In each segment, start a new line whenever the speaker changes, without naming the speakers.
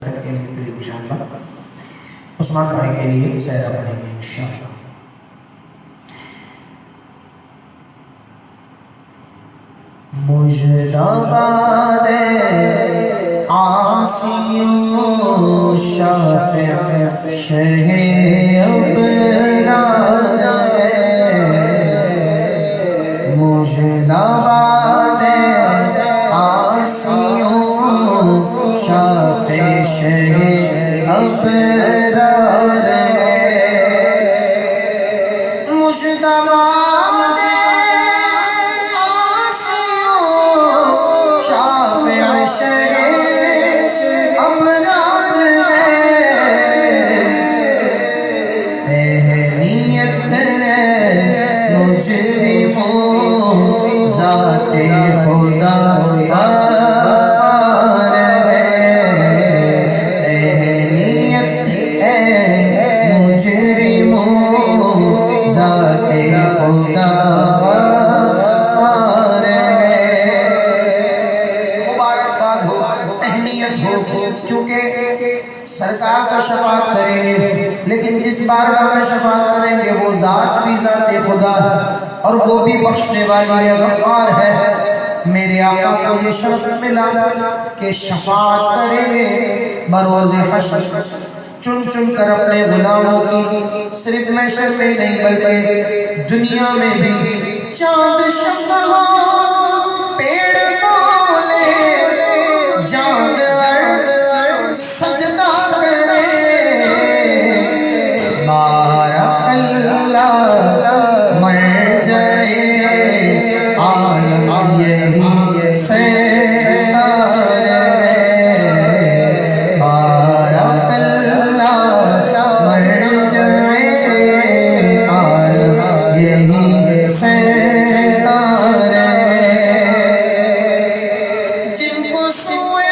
کے لیے انشاءاللہ عثمان بھائی کے لیے سیرا پڑھیں گے انشاءاللہ۔ مجدباد عاصیوں شافع شہ ابرار مجدباد عاصیوں شافع شہ ابرار مجدباد سرکار کو شفاعت کریں گے، لیکن جس بارگاہ میں شفاعت کریں گے وہ ذات بھی ذات خدا اور وہ بھی بخشنے والی ہے، غفار ہے۔ میرے آقا کو یہ شرف ملا کہ شفاعت کریں گے بروز حشر، چن چن کر اپنے غلاموں کی، صرف محشر میں نہیں بلکہ دنیا میں بھی چاند شمع پیڑ پولے جانور سجدہ کرے، بارک اللہ مرجع عالم یہی سرکار ہے، بارک اللہ مرجع عالم یہی سرکار ہے، جن کو سوئے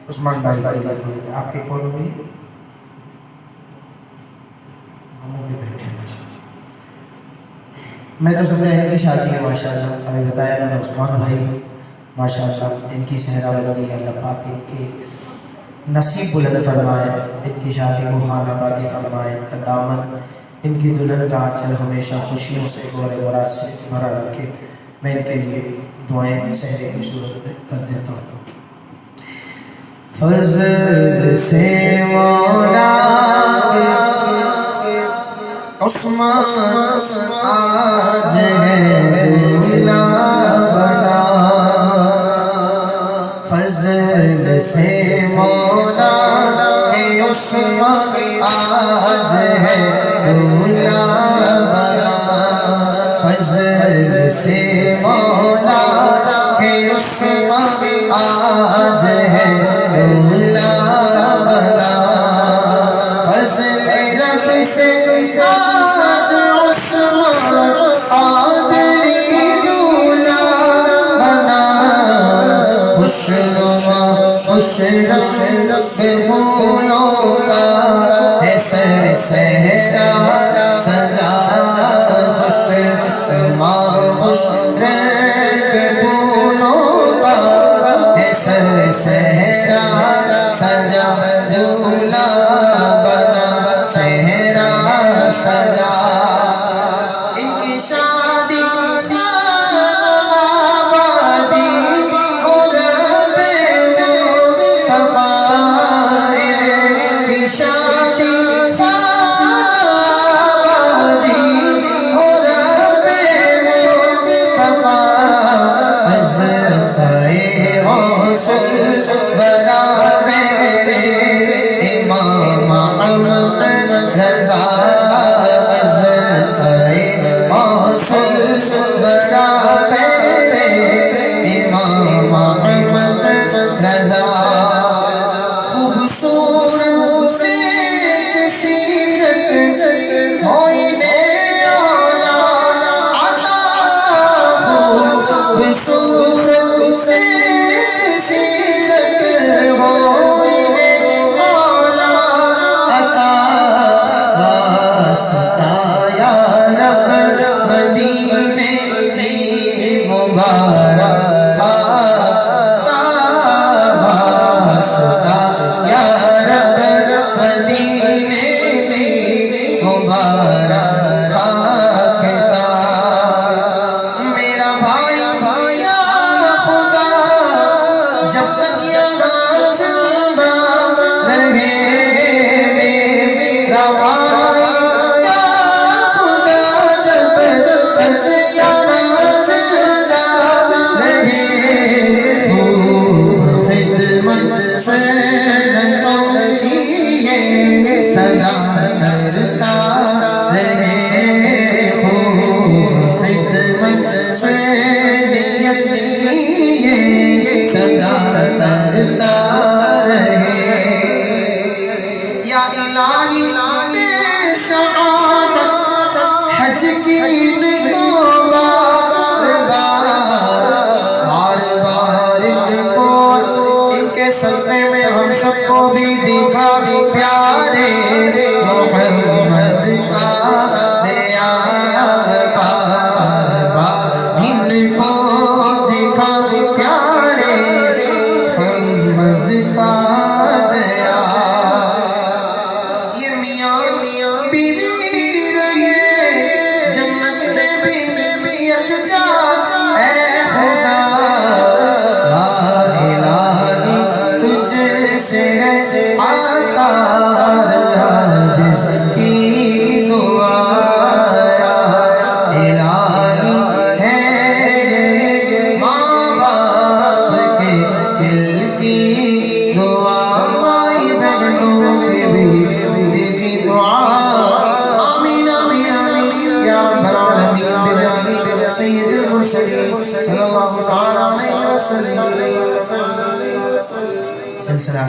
عثمان بھائی آپ کے کون ہوئی میں تو سب نے ان کی شادی ہے ماشاءاللہ، ابھی بتایا میں نے عثمان بھائی ماشاءاللہ ان کی صحرا بلندی اللہ پاک ان کے نصیب بلند فرمائے، ان کی شادی کو خانہ آبادی فرمائے، ان کا دامن ان کی دلہن کا آنچل ہمیشہ خوشیوں سے گور مراد سے بھرا رکھے۔ میں ان کے لیے دعائیں صحرے کی صورت میں کر دیتا ہوں۔ فضل سے مولا عثمان آج ہے دلہ بنا، فضل سے مولا عثمان آج ہے سے ساز عثمان قادری دولا بنا خوشنما خوش رخ پھولوں کا ہے سر صحرا سجا خوشنما خوش رخ پھولوں کا ہے سر صحرا سجا دولا بنا صحرا سجا ان کی شادی
مبارک